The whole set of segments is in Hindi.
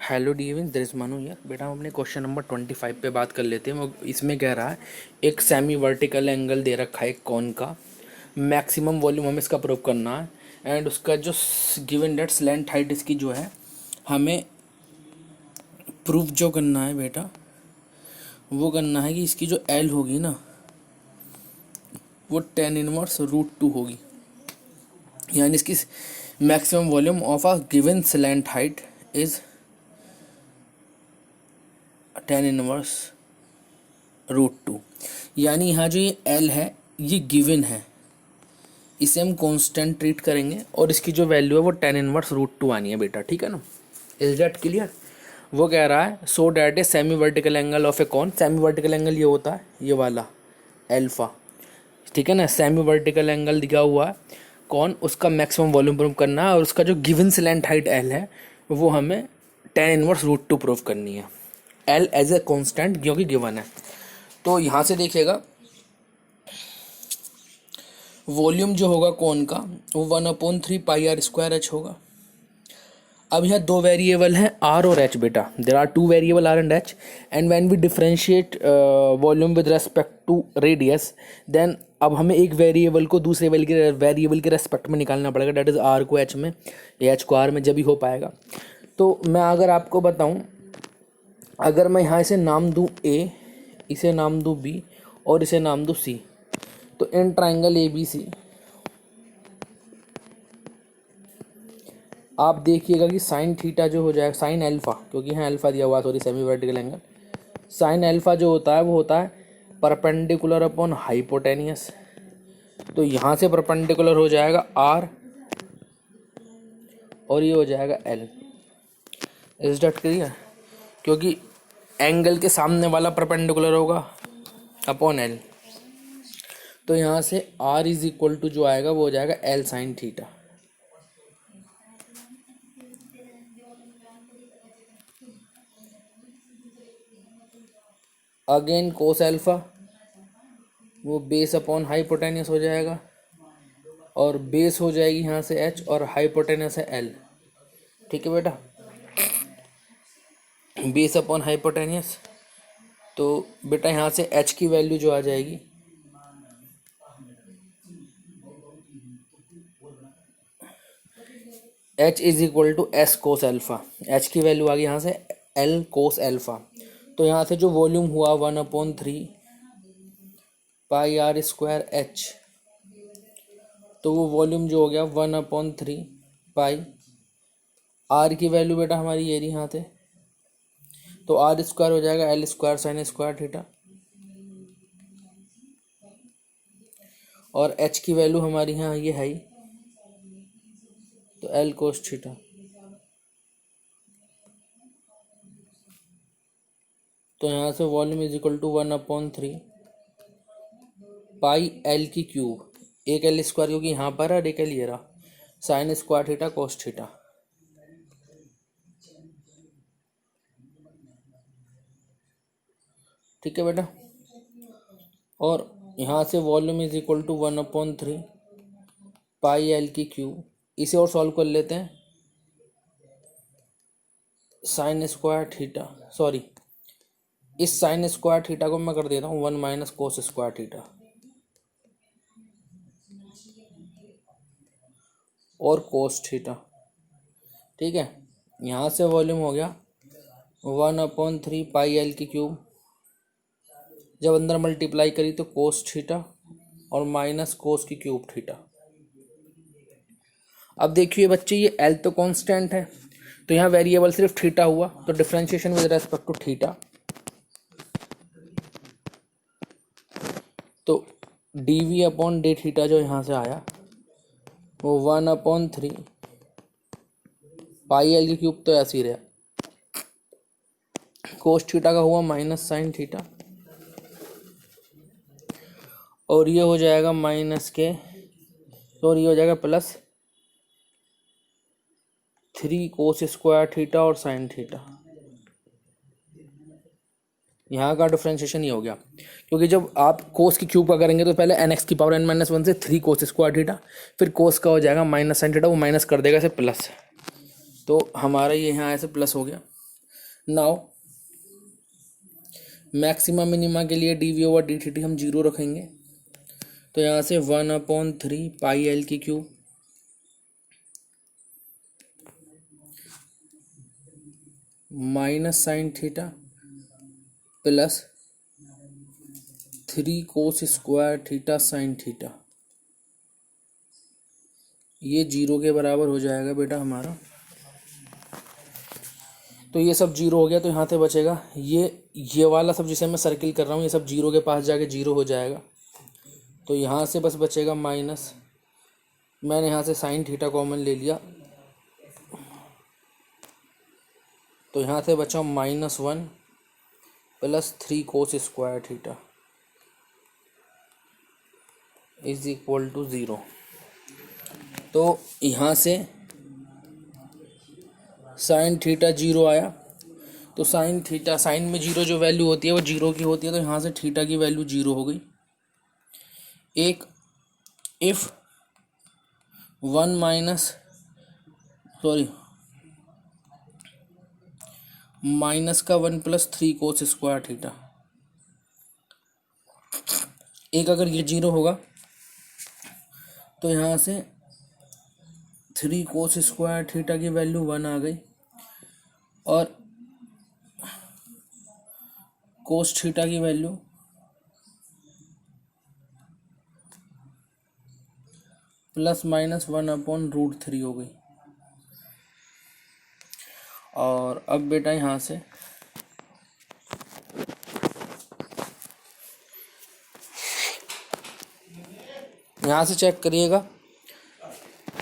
हेलो डियरिंग दिस इज मनु यार। बेटा हम अपने क्वेश्चन नंबर 25 पे बात कर लेते हैं। वो इसमें कह रहा है एक सेमी वर्टिकल एंगल दे रखा है एक कॉन का, मैक्सिमम वॉल्यूम हमें इसका प्रूव करना है। एंड उसका जो गिवन डेट स्लैंट हाइट इसकी जो है हमें प्रूफ जो करना है बेटा, वो करना है कि इसकी जो एल होगी ना वो tan−1√2 होगी। यानी इसकी maximum volume of a given slant height is tan−1√2। यानी यहाँ जो ये L है ये गिवन है, इसे हम कांस्टेंट ट्रीट करेंगे और इसकी जो वैल्यू है वो tan−1√2 आनी है बेटा। ठीक है ना, इज दैट क्लियर। वो कह रहा है so that a semi vertical angle of a cone. Semi vertical angle ये होता है ये वाला एल्फा, ठीक है ना। सेमी वर्टिकल एंगल दिया हुआ है कौन, उसका मैक्सिमम वॉल्यूम प्रूव करना है और उसका जो गिवन स्लैंट हाइट L है वो हमें tan−1√2 प्रूव करनी है। L एज ए कांस्टेंट जो कि गिवन है। तो यहाँ से देखिएगा वॉल्यूम जो होगा कौन का वो 1/3πr² होगा। अब यहाँ दो वेरिएबल हैं R और H बेटा। There are two variable R and H and when we differentiate volume with respect to radius then अब हमें एक वेरिएबल को दूसरे वेरिएबल के रेस्पेक्ट में निकालना पड़ेगा। डेट इज़ R को H में या H को R में, जब भी हो पाएगा। तो मैं अगर आपको बताऊं, अगर मैं यहाँ इसे नाम दूँ A, इसे नाम दूँ B और इसे नाम दूँ C, तो इन ट्राइंगल ABC आप देखिएगा कि साइन थीटा जो हो जाएगा, साइन अल्फा, क्योंकि यहाँ अल्फा दिया हुआ, sorry semi vertical angle, sine alpha जो होता है वो होता है परपेंडिकुलर अपॉन हाइपोटेनियस। तो यहाँ से परपेंडिकुलर हो जाएगा R और ये हो जाएगा L। इज दैट क्लियर, क्योंकि एंगल के सामने वाला परपेंडिकुलर होगा अपॉन L। तो यहाँ से R इज इक्वल टू जो आएगा वो हो जाएगा L sine theta. Again cos alpha वो बेस अपॉन हाइपोटेनियस हो जाएगा और बेस हो जाएगी यहाँ से H और हाइपोटेनियस है L। ठीक है बेटा, बेस अपॉन हाइपोटेनियस। तो बेटा यहाँ से H की वैल्यू जो आ जाएगी H is equal to S cos alpha. H की वैल्यू आ गई यहाँ से L कोस अल्फा। तो यहाँ से जो वॉल्यूम हुआ 1/3πr²H, तो वो वॉल्यूम जो हो गया 1/3π। R की वैल्यू बेटा हमारी ये रही यहाँ से, तो R² हो जाएगा L² sin² थीटा और H की वैल्यू हमारी यहाँ ये है ही, तो L कोस थीटा। तो यहाँ से volume is equal to 1/3πL³, एक L² क्योंकि यहाँ पर है और एक L ये रहा, sin² थीटा कोस थीटा। ठीक है बेटा, और यहाँ से volume is equal to 1/3πL³। इसे और सॉल्व कर लेते हैं, sin² थीटा, सॉरी इस sin² थीटा को मैं कर देता हूँ 1 - cos² थीटा और कोस थीटा। ठीक है, यहाँ से वॉल्यूम हो गया 1/3πL³, जब अंदर मल्टीप्लाई करी तो कोस थीटा और माइनस cos³ थीटा। अब देखिए बच्चे ये L तो कांस्टेंट है, तो यहाँ वेरिएबल सिर्फ थीटा हुआ, तो differentiation with respect to theta, तो dV/d थीटा जो यहाँ से आया वो 1/3πL³, तो ऐसे ही रहा। कोस थीटा का हुआ माइनस साइन थीटा और ये हो जाएगा माइनस के, और ये हो जाएगा प्लस 3 cos² थीटा और साइन थीटा। यहाँ का डिफरेंशिएशन ये हो गया, क्योंकि जब आप कोस की क्यूब का करेंगे तो पहले nx⁻n−1 से 3 cos² थीटा, फिर कोस का हो जाएगा माइनस साइन थीटा, वो माइनस कर देगा इसे प्लस, तो हमारा ये यहाँ ऐसे प्लस हो गया नाउ मैक्सिमम मिनिमा के लिए d v over d t t हम 0 रखेंगे, तो यहाँ से 1/3 पाई एल की cube minus sine theta plus 3 cos square theta sine theta, ये 0 के बराबर हो जाएगा बेटा हमारा। तो ये सब 0 हो गया, तो यहाँ से बचेगा ये वाला सब जिसे मैं सर्किल कर रहा हूँ, ये सब 0 के पास जाके 0 हो जाएगा। तो यहाँ से बस बचेगा माइनस, मैंने यहाँ से साइन थीटा कॉमन ले लिया, तो यहाँ से बचा -1 plus 3 cos square theta is equal to 0। तो यहाँ से साइन थीटा 0 आया, तो साइन थीटा, साइन में 0 जो वैल्यू होती है वो 0 की होती है, तो यहाँ से थीटा की वैल्यू 0 हो गई। एक इफ 1 माइनस का 1 प्लस 3 कोस स्क्वायर थीटा, एक अगर ये 0 होगा तो यहाँ से 3 कोस स्क्वायर थीटा की वैल्यू 1 आ गई, और कोस थीटा की वैल्यू +-1/√3 हो गई। और अब बेटा यहाँ से चेक करिएगा,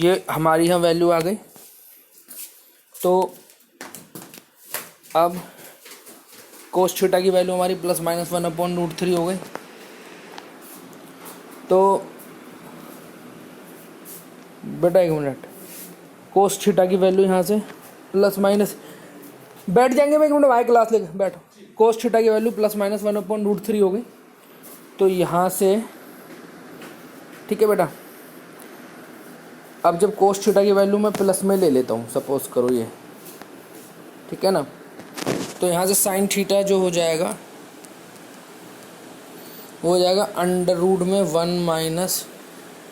ये हमारी यहाँ वैल्यू आ गई। तो अब कोस थीटा की वैल्यू हमारी +-1/√3 हो गई। तो बेटा 1 मिनट, कोस थीटा की वैल्यू यहाँ से प्लस माइनस, बैठ जाएंगे मैं 1 मिनट, भाई क्लास लेकर बैठो। कोस थीटा की वैल्यू +-1/√3 हो गई। तो यहाँ से ठीक है बेटा, अब जब कोस थीटा की वैल्यू मैं प्लस में ले लेता हूँ, सपोज करो ये, ठीक है ना, तो यहाँ से साइन थीटा जो हो जाएगा वो हो जाएगा √1 माइनस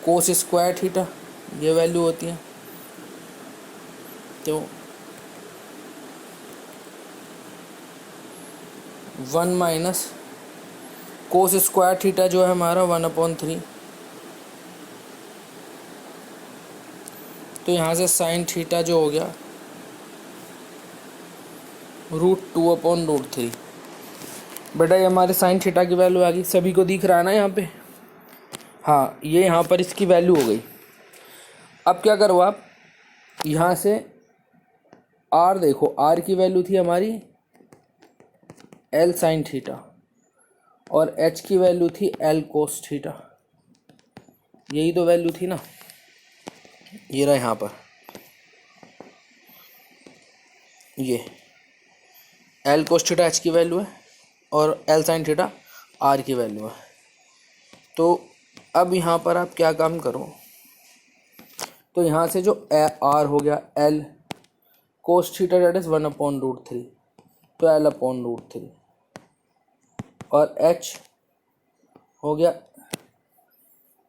कोस स्क्वायर थीटा, ये वैल्यू होती है। तो 1 माइनस कोस स्क्वायर थीटा जो है हमारा 1/3, तो यहाँ से साइन थीटा जो हो गया √2/√3। बेटा ये हमारे साइन थीटा की वैल्यू आ गई, सभी को दिख रहा है ना यहाँ पे? हाँ, ये यहाँ पर इसकी वैल्यू हो गई। अब क्या करो आप, यहाँ से आर देखो, आर की वैल्यू थी हमारी L साइन थीटा और H की वैल्यू थी L कोस थीटा, यही तो वैल्यू थी ना, ये रहा यहाँ पर, ये L कोस थीटा H की वैल्यू है और L साइन थीटा R की वैल्यू है। तो अब यहाँ पर आप क्या काम करो, तो यहाँ से जो R हो गया L cos theta that is 1/√3, तो L/√3, और H हो गया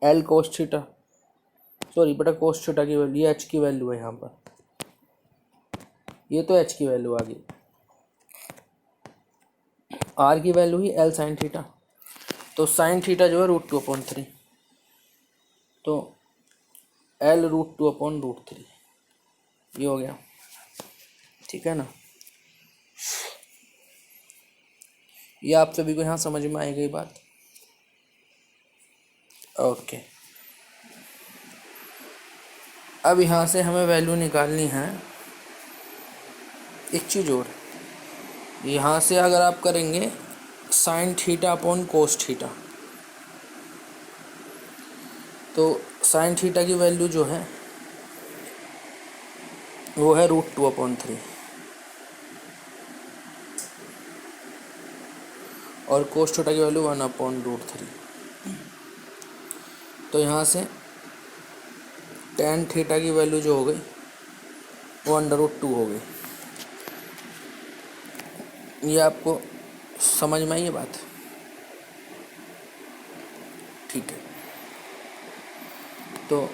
L कोस थीटा, सॉरी बेटा कोस थीटा की वैल्यू, ये H की वैल्यू है यहाँ पर, ये तो H की वैल्यू आ गई, R की वैल्यू ही L साइन थीटा, तो साइन थीटा जो है √2/3, तो L√2/√3, ये हो गया, ठीक है ना। ये आप सभी को यहाँ समझ में आई गई बात? ओके, अब यहाँ से हमें वैल्यू निकालनी है एक चीज़ और, यहाँ से अगर आप करेंगे sine theta upon cos theta, तो साइन थीटा की वैल्यू जो है वो है √2/3 और कोस थीटा की वैल्यू 1/√3। तो यहाँ से टेन थीटा की वैल्यू जो हो गई वो √2 हो गई। ये आपको समझ में आई ये बात? ठीक है, तो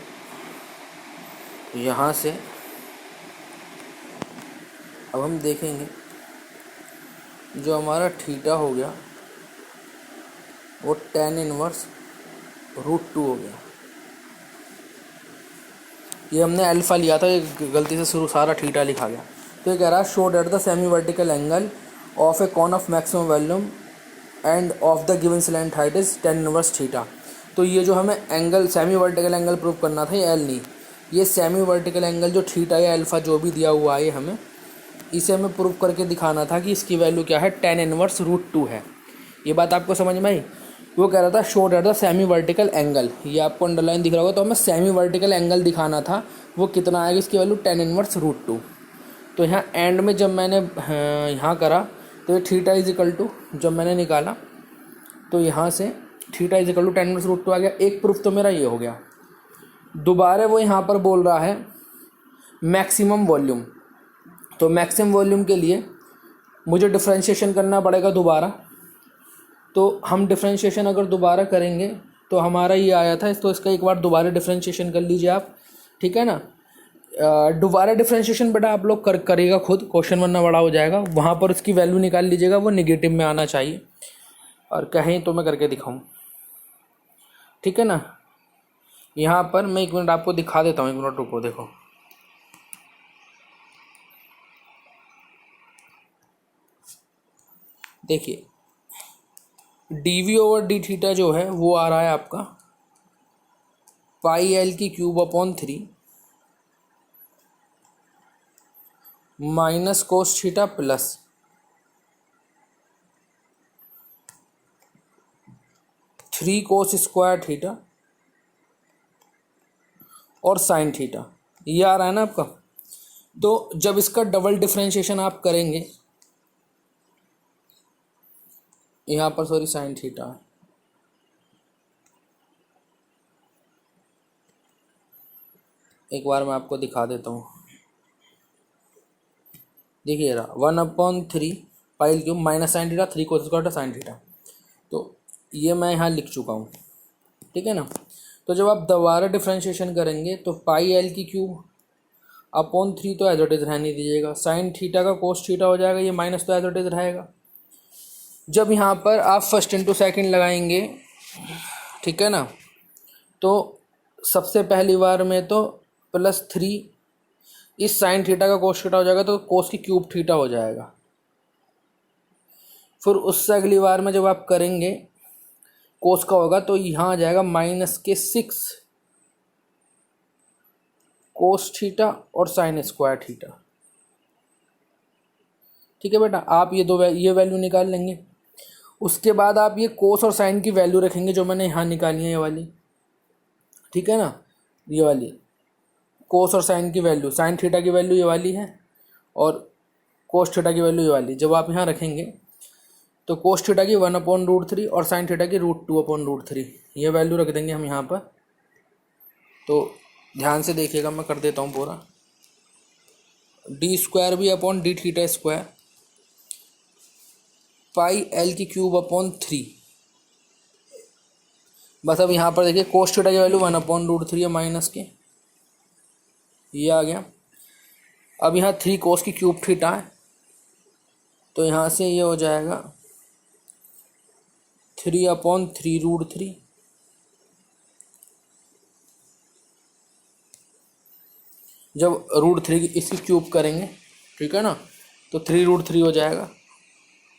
यहाँ से अब हम देखेंगे जो हमारा थीटा हो गया वो tan इनवर्स √2 हो गया। ये हमने अल्फ़ा लिया था, ये गलती से शुरू सारा थीटा लिखा गया। तो ये कह रहा है show that the semi vertical angle of a cone of maximum volume and of the given slant height is tan inverse theta. तो ये जो हमें angle semi vertical angle prove करना था ये एल नहीं, ये सेमी वर्टिकल एंगल जो थीटा या अल्फ़ा जो भी दिया हुआ है हमें, इसे हमें प्रूव करके दिखाना था कि इसकी वैल्यू क्या है, tan इनवर्स √2 है। ये बात आपको समझ में आई? वो कह रहा था show that the semi vertical angle, ये आपको अंडरलाइन दिख रहा होगा, तो हमें सेमी वर्टिकल एंगल दिखाना था, वो कितना आएगा इसकी वैल्यू tan इनवर्स √2। तो यहाँ एंड में जब मैंने यहाँ करा तो ये थीटा इज इक्वल टू, जब मैंने निकाला तो यहाँ से theta is equal to tan inverse √2 आ गया। एक प्रूफ तो मेरा ये हो गया। दोबारा वो यहाँ पर बोल रहा है मैक्सिमम वॉल्यूम, तो मैक्सिमम वॉल्यूम के लिए मुझे डिफ्रेंशिएशन करना पड़ेगा दोबारा। तो हम डिफ्रेंशिएशन अगर दोबारा करेंगे तो हमारा ये आया था, तो इसका एक बार दोबारा डिफ्रेंशिएशन कर लीजिए आप, ठीक है ना। दोबारा डिफ्रेंशिएशन बेटा आप लोग करेगा खुद, क्वेश्चन वरना बड़ा हो जाएगा, वहाँ पर उसकी वैल्यू निकाल लीजिएगा, वो निगेटिव में आना चाहिए, और कहें तो मैं करके दिखाऊं, ठीक है ना। यहाँ पर मैं 1 मिनट आपको दिखा देता हूँ, 1 मिनट रुको, देखो देखिए dv/d जो है वो आ रहा है आपका πL³ minus cos theta plus 3 cos square theta और साइन थीटा, ये आ रहा है ना आपका। तो जब इसका डबल डिफरेंशिएशन आप करेंगे, यहाँ पर सॉरी साइन थीटा है, एक बार मैं आपको दिखा देता हूँ। देखिए रहा 1/3 πL³ minus sine theta 3 cos square sine theta, तो ये मैं यहाँ लिख चुका हूँ, ठीक है ना। तो जब आप दोबारा डिफरेंशिएशन करेंगे तो πL³/3 तो एज इट इज रहने दीजिएगा, साइन थीटा का कोस थीटा हो जाएगा, ये माइनस तो एज इट इज रहेगा। जब यहाँ पर आप फर्स्ट इंटू सेकेंड लगाएंगे, ठीक है ना, तो सबसे पहली बार में तो +3 इस साइन थीटा का कोस थीटा हो जाएगा, तो कोस की क्यूब थीटा हो जाएगा। फिर उससे अगली बार में जब आप करेंगे कोस का होगा तो यहाँ आ जाएगा -6 कोस थीटा और साइन स्क्वायर थीटा, ठीक है बेटा। आप ये वैल्यू निकाल लेंगे। उसके बाद आप ये कोस और साइन की वैल्यू रखेंगे जो मैंने यहाँ निकाली है, ये वाली, ठीक है ना, ये वाली कोस और साइन की वैल्यू, साइन थीटा की वैल्यू ये वाली है और कोस थीटा की वैल्यू ये वाली। जब आप यहाँ रखेंगे तो कोस थीटा की 1/√3 और साइन थीटा की √2/√3, ये वैल्यू रख देंगे हम यहाँ पर। तो ध्यान से देखिएगा, मैं कर देता हूँ पूरा। d²b/d²² πL³/3। बस अब यहाँ पर देखिए कोस थीटा की वैल्यू 1/√3 है माइनस के, ये आ गया। अब यहाँ 3 कोस की क्यूब थीटा है, तो यहाँ से ये हो जाएगा 3/3√3 जब √3 इसकी क्यूब करेंगे, ठीक है ना, तो 3√3 हो जाएगा,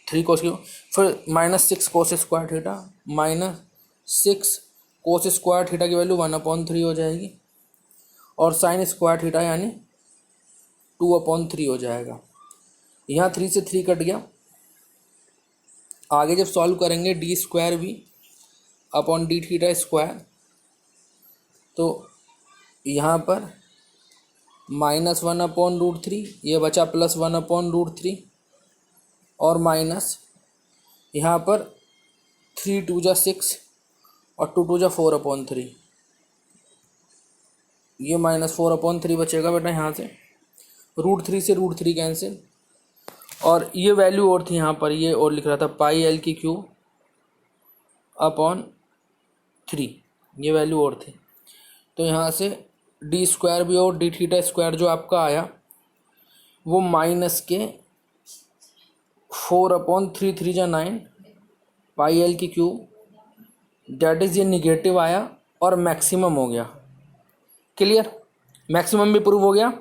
3 कोस की, फिर -6 कोस स्क्वायर थीटा, -6 कोस स्क्वायर थीटा की वैल्यू 1/3 हो जाएगी, और साइन स्क्वायर थीटा यानी 2/3 हो जाएगा। यहाँ 3 से 3 कट गया। आगे जब सॉल्व करेंगे d²b/d², तो यहाँ पर -1/√3, ये बचा +1/√3 और माइनस यहाँ पर 3 × 2 = 6 और 2 × 2 = 4/3, ये -4/3 बचेगा बेटा। यहाँ से √3 से √3 कैंसिल, और ये वैल्यू और थी यहाँ पर, ये और लिख रहा था पाई एल की क्यू अपॉन 3, ये वैल्यू और थी। तो यहाँ से डी स्क्वायर भी और डी थीटा स्क्वायर जो आपका आया वो माइनस के 4/3, 3 जा 9 पाई एल की क्यूब, दैट इज़ ये निगेटिव आया और मैक्सिमम हो गया। क्लियर, मैक्सिमम भी प्रूव हो गया।